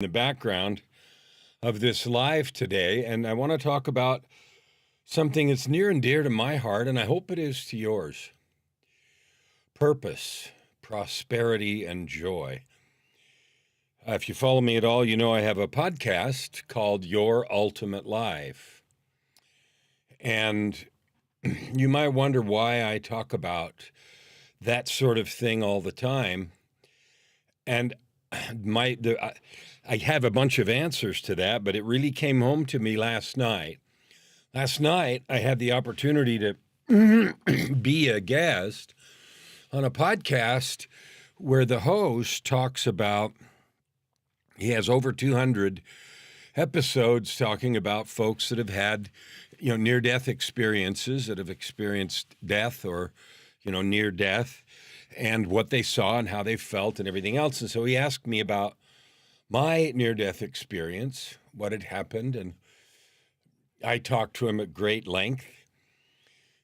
The background of this live today, and I want to talk about something that's near and dear to my heart, and I hope it is to yours. Purpose, prosperity, and joy. If you follow me at all, you know I have a podcast called Your Ultimate Life. And you might wonder why I talk about that sort of thing all the time. And I have a bunch of answers to that, but it really came home to me last night. Last night, I had the opportunity to be a guest on a podcast where the host talks about, he has over 200 episodes talking about folks that have had, near-death experiences, that have experienced death or, near death, and what they saw and how they felt and everything else. And so he asked me about my near-death experience, what had happened, and I talked to him at great length.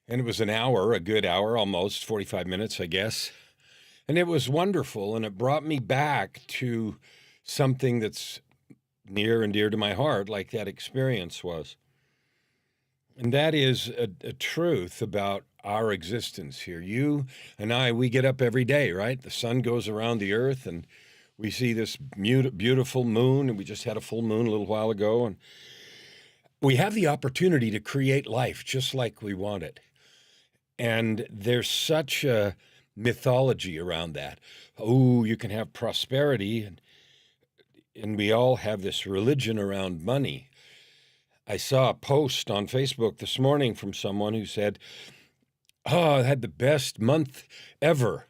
And it was an hour, a good hour, almost 45 minutes, I guess. And it was wonderful, and it brought me back to something that's near and dear to my heart, like that experience was. And that is a truth about our existence here. You and I, we get up every day, right? The sun goes around the earth, and we see this beautiful moon, and we just had a full moon a little while ago, and we have the opportunity to create life just like we want it. And there's such a mythology around that. Oh, you can have prosperity, and we all have this religion around money. I saw a post on Facebook this morning from someone who said, "Oh, I had the best month ever,"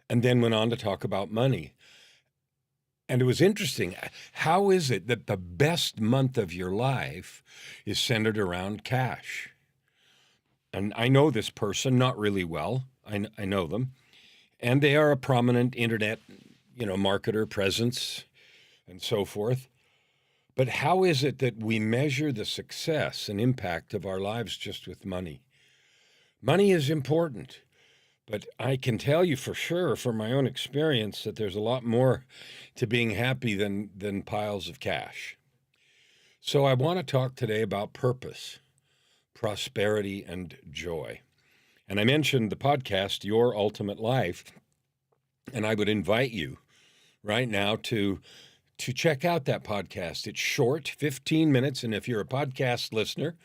and then went on to talk about money. And it was interesting. How is it that the best month of your life is centered around cash? And I know this person not really well. I know them. And they are a prominent internet, marketer presence and so forth. But how is it that we measure the success and impact of our lives just with money? Money is important. But I can tell you for sure, from my own experience, that there's a lot more to being happy than piles of cash. So I want to talk today about purpose, prosperity, and joy. And I mentioned the podcast, Your Ultimate Life, and I would invite you right now to check out that podcast. It's short, 15 minutes, and if you're a podcast listener,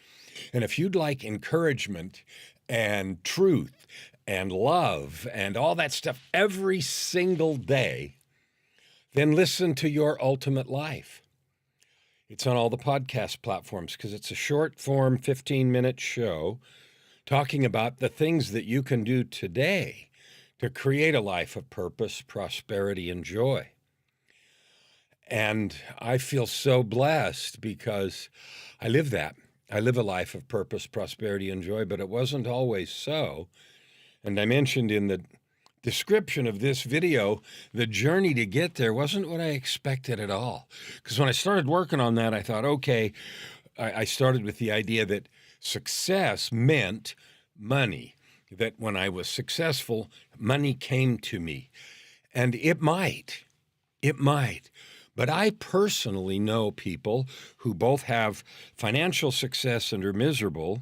and if you'd like encouragement and truth and love and all that stuff every single day, then listen to Your Ultimate Life. It's on all the podcast platforms because it's a short form, 15-minute show talking about the things that you can do today to create a life of purpose, prosperity, and joy. And I feel so blessed because I live that. I live a life of purpose, prosperity, and joy, but it wasn't always so. And I mentioned in the description of this video, the journey to get there wasn't what I expected at all. Because when I started working on that, I thought, okay, I started with the idea that success meant money, that when I was successful, money came to me. And it might. But I personally know people who both have financial success and are miserable,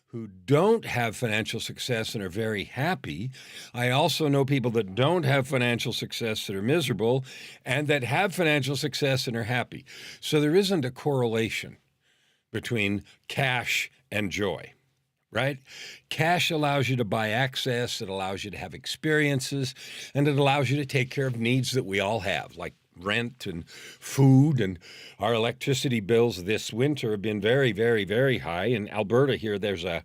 who don't have financial success and are very happy. I also know people that don't have financial success that are miserable and that have financial success and are happy. So there isn't a correlation between cash and joy, right? Cash allows you to buy access, it allows you to have experiences, and it allows you to take care of needs that we all have, like rent and food, and our electricity bills this winter have been very, very, very high. In Alberta here, there's a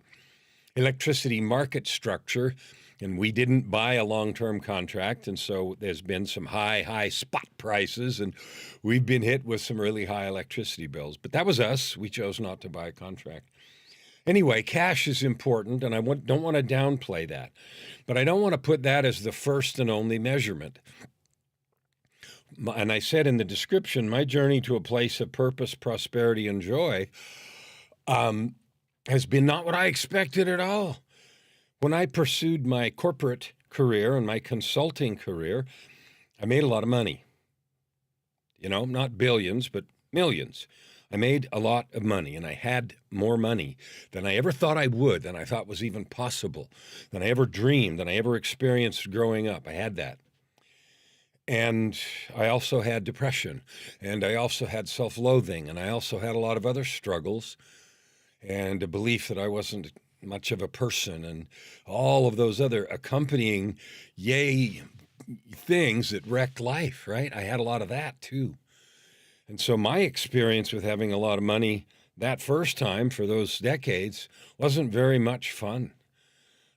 electricity market structure, and we didn't buy a long-term contract, and so there's been some high spot prices, and we've been hit with some really high electricity bills. But that was us. We chose not to buy a contract. Anyway, cash is important, and I don't want to downplay that. But I don't want to put that as the first and only measurement. And I said in the description, my journey to a place of purpose, prosperity, and joy has been not what I expected at all. When I pursued my corporate career and my consulting career, I made a lot of money. not billions, but millions. I made a lot of money, and I had more money than I ever thought I would, than I thought was even possible, than I ever dreamed, than I ever experienced growing up. I had that. And I also had depression, and I also had self-loathing, and I also had a lot of other struggles, and a belief that I wasn't much of a person, and all of those other accompanying yay things that wrecked life, right? I had a lot of that too. And so my experience with having a lot of money that first time for those decades wasn't very much fun.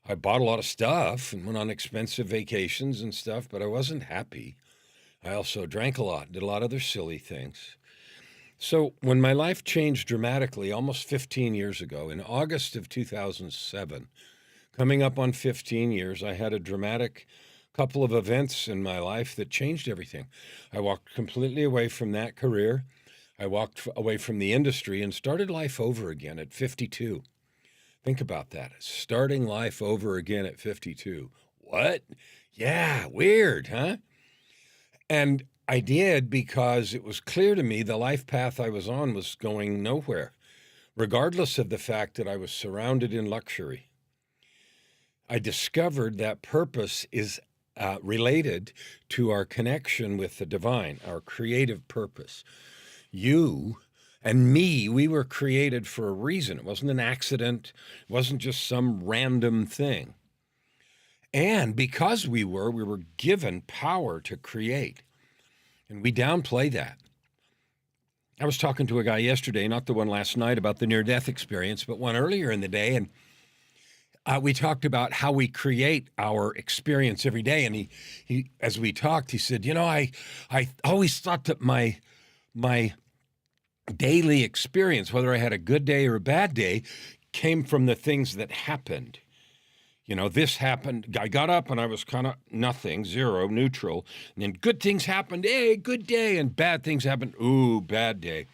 I bought a lot of stuff and went on expensive vacations and stuff, but I wasn't happy. I also drank a lot, did a lot of other silly things. So when my life changed dramatically almost 15 years ago, in August of 2007, coming up on 15 years, I had a dramatic couple of events in my life that changed everything. I walked completely away from that career. I walked away from the industry and started life over again at 52. Think about that. Starting life over again at 52. What? Yeah, weird, huh? And I did because it was clear to me the life path I was on was going nowhere, regardless of the fact that I was surrounded in luxury. I discovered that purpose is related to our connection with the divine, our creative purpose. You and me, we were created for a reason. It wasn't an accident. It wasn't just some random thing. And because we were given power to create. And we downplay that. I was talking to a guy yesterday, not the one last night, about the near-death experience, but one earlier in the day, and we talked about how we create our experience every day. And he, as we talked, he said, I always thought that my daily experience, whether I had a good day or a bad day, came from the things that happened. This happened. I got up and I was kind of nothing, zero, neutral. And then good things happened. Hey, good day. And bad things happened. Ooh, bad day.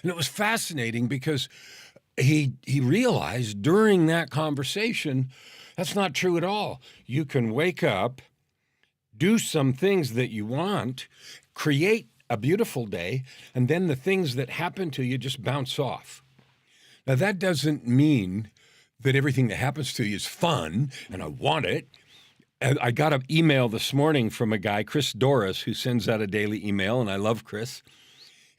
And it was fascinating because he realized during that conversation, that's not true at all. You can wake up, do some things that you want, create a beautiful day, and then the things that happen to you just bounce off. Now, that doesn't mean that everything that happens to you is fun and I want it. And I got an email this morning from a guy, Chris Doris, who sends out a daily email, and I love Chris.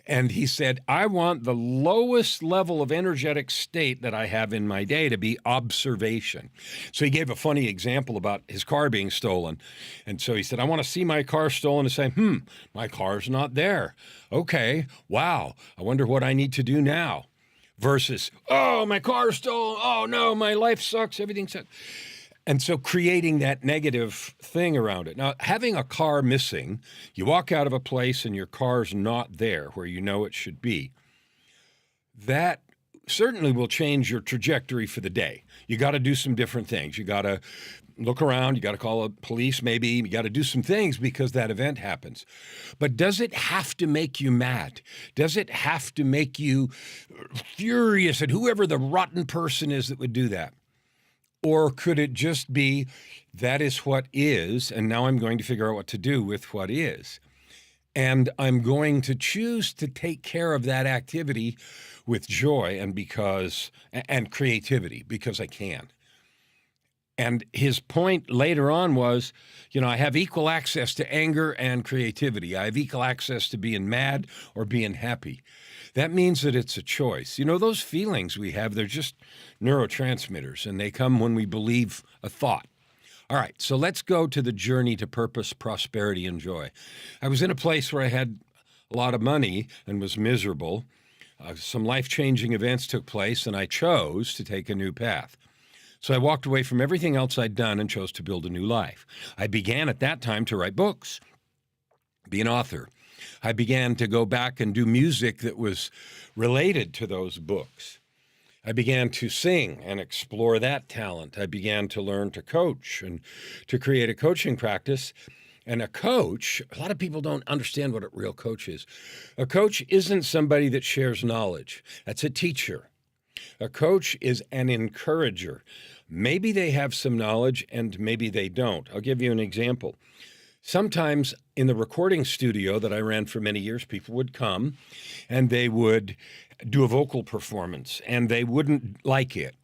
And he said, I want the lowest level of energetic state that I have in my day to be observation. So he gave a funny example about his car being stolen. And so he said, I want to see my car stolen and say, my car's not there. Okay, wow, I wonder what I need to do now. Versus, oh, my car's stolen. Oh, no, my life sucks. Everything sucks. And so creating that negative thing around it. Now, having a car missing, you walk out of a place and your car's not there where you know it should be. That certainly will change your trajectory for the day. You got to do some different things. You got to look around. You got to call the police maybe. You got to do some things because that event happens. But does it have to make you mad? Does it have to make you furious at whoever the rotten person is that would do that? Or could it just be, that is what is, and now I'm going to figure out what to do with what is. And I'm going to choose to take care of that activity with joy and creativity because I can. And his point later on was, I have equal access to anger and creativity. I have equal access to being mad or being happy. That means that it's a choice. Those feelings we have, they're just neurotransmitters, and they come when we believe a thought. All right, so let's go to the journey to purpose, prosperity, and joy. I was in a place where I had a lot of money and was miserable. Some life-changing events took place, and I chose to take a new path. So I walked away from everything else I'd done and chose to build a new life. I began at that time to write books, be an author. I began to go back and do music that was related to those books. I began to sing and explore that talent. I began to learn to coach and to create a coaching practice. And a coach, a lot of people don't understand what a real coach is. A coach isn't somebody that shares knowledge. That's a teacher. A coach is an encourager. Maybe they have some knowledge and maybe they don't. I'll give you an example. Sometimes in the recording studio that I ran for many years, people would come and they would do a vocal performance and they wouldn't like it.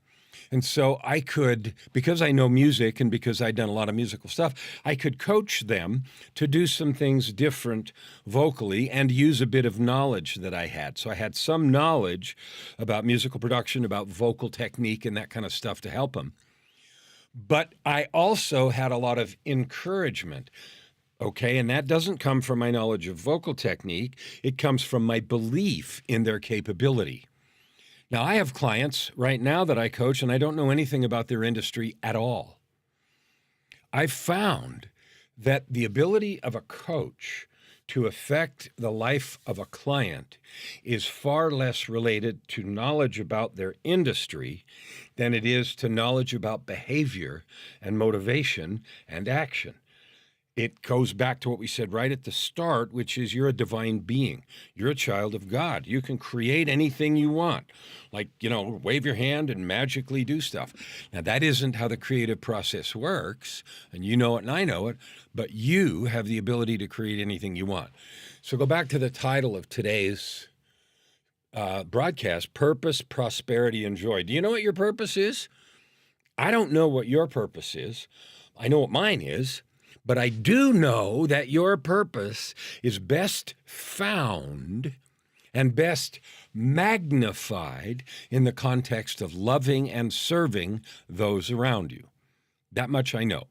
And so I could, because I know music and because I'd done a lot of musical stuff, I could coach them to do some things different vocally and use a bit of knowledge that I had. So I had some knowledge about musical production, about vocal technique and that kind of stuff to help them. But I also had a lot of encouragement. Okay, and that doesn't come from my knowledge of vocal technique. It comes from my belief in their capability. Now, I have clients right now that I coach, and I don't know anything about their industry at all. I've found that the ability of a coach to affect the life of a client is far less related to knowledge about their industry than it is to knowledge about behavior and motivation and action. It goes back to what we said right at the start, which is you're a divine being. You're a child of God. You can create anything you want, like, wave your hand and magically do stuff. Now, that isn't how the creative process works, and you know it and I know it, but you have the ability to create anything you want. So go back to the title of today's broadcast, Purpose, Prosperity, and Joy. Do you know what your purpose is? I don't know what your purpose is. I know what mine is. But I do know that your purpose is best found and best magnified in the context of loving and serving those around you. That much I know.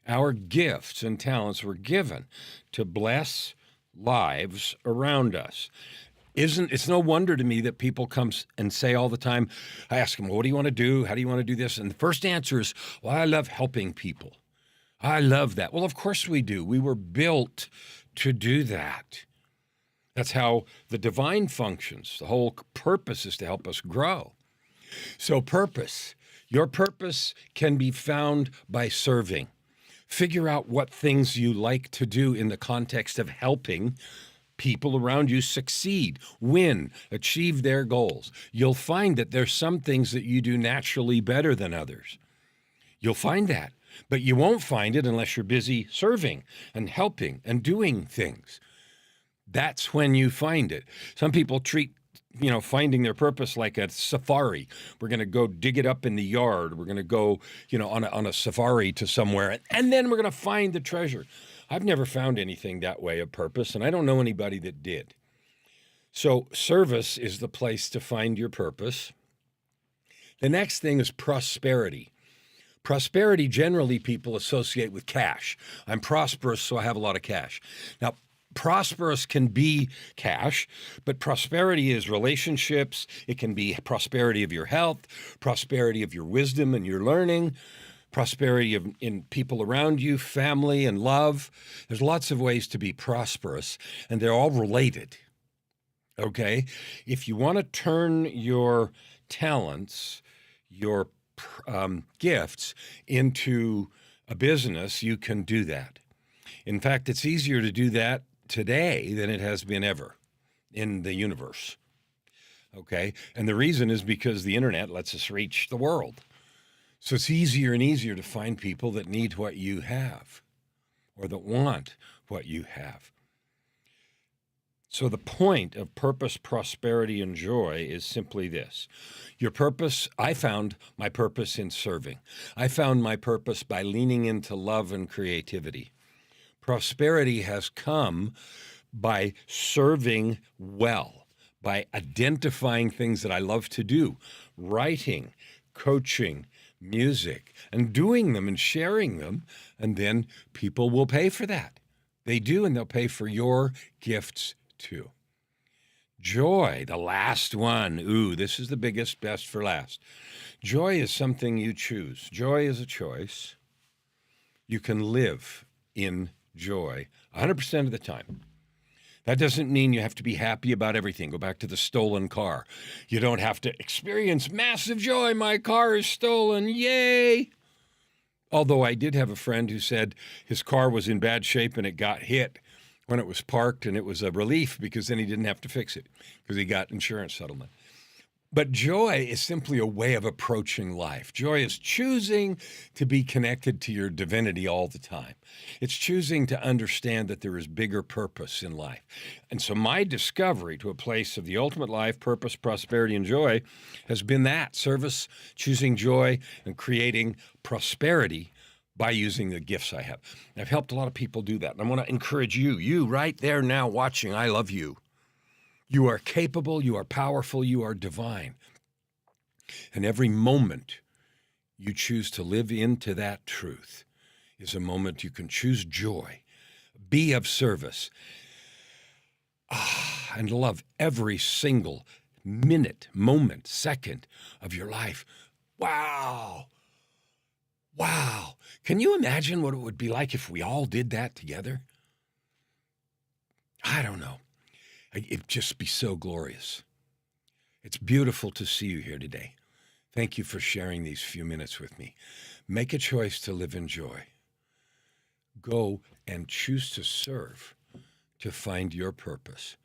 Our gifts and talents were given to bless lives around us. It's no wonder to me that people come and say all the time, I ask them, well, what do you want to do? How do you want to do this? And the first answer is, well, I love helping people. I love that. Well, of course we do. We were built to do that. That's how the divine functions. The whole purpose is to help us grow. So purpose. Your purpose can be found by serving. Figure out what things you like to do in the context of helping people around you succeed, win, achieve their goals. You'll find that there's some things that you do naturally better than others. You'll find that. But you won't find it unless you're busy serving and helping and doing things. That's when you find it. Some people treat, finding their purpose like a safari. We're going to go dig it up in the yard. We're going to go, on a safari to somewhere, and then we're going to find the treasure. I've never found anything that way of purpose, and I don't know anybody that did. So service is the place to find your purpose. The next thing is prosperity. Prosperity, generally, people associate with cash. I'm prosperous, so I have a lot of cash. Now, prosperous can be cash, but prosperity is relationships. It can be prosperity of your health, prosperity of your wisdom and your learning, prosperity in people around you, family and love. There's lots of ways to be prosperous, and they're all related. Okay? If you want to turn your talents, your gifts into a business, you can do that. In fact, it's easier to do that today than it has been ever in the universe. Okay? And the reason is because the internet lets us reach the world. So it's easier and easier to find people that need what you have or that want what you have. So the point of purpose, prosperity, and joy is simply this. Your purpose, I found my purpose in serving. I found my purpose by leaning into love and creativity. Prosperity has come by serving well, by identifying things that I love to do, writing, coaching, music, and doing them and sharing them, and then people will pay for that. They do, and they'll pay for your gifts too. Joy, the last one. Ooh, this is the biggest, best for last. Joy is something you choose. Joy is a choice. You can live in joy 100% of the time. That doesn't mean you have to be happy about everything. Go back to the stolen car. You don't have to experience massive joy. My car is stolen. Yay! Although I did have a friend who said his car was in bad shape and it got hit when it was parked, and it was a relief because then he didn't have to fix it because he got insurance settlement. But joy is simply a way of approaching life. Joy is choosing to be connected to your divinity all the time. It's choosing to understand that there is bigger purpose in life. And so my discovery to a place of the ultimate life, purpose, prosperity, and joy has been that service, choosing joy, and creating prosperity by using the gifts I have. I've helped a lot of people do that. And I want to encourage you right there now watching, I love you. You are capable, you are powerful, you are divine. And every moment you choose to live into that truth is a moment you can choose joy, be of service, and love every single minute, moment, second of your life. Wow. Wow. Can you imagine what it would be like if we all did that together? I don't know. It'd just be so glorious. It's beautiful to see you here today. Thank you for sharing these few minutes with me. Make a choice to live in joy. Go and choose to serve to find your purpose.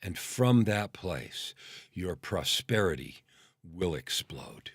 And from that place, your prosperity will explode.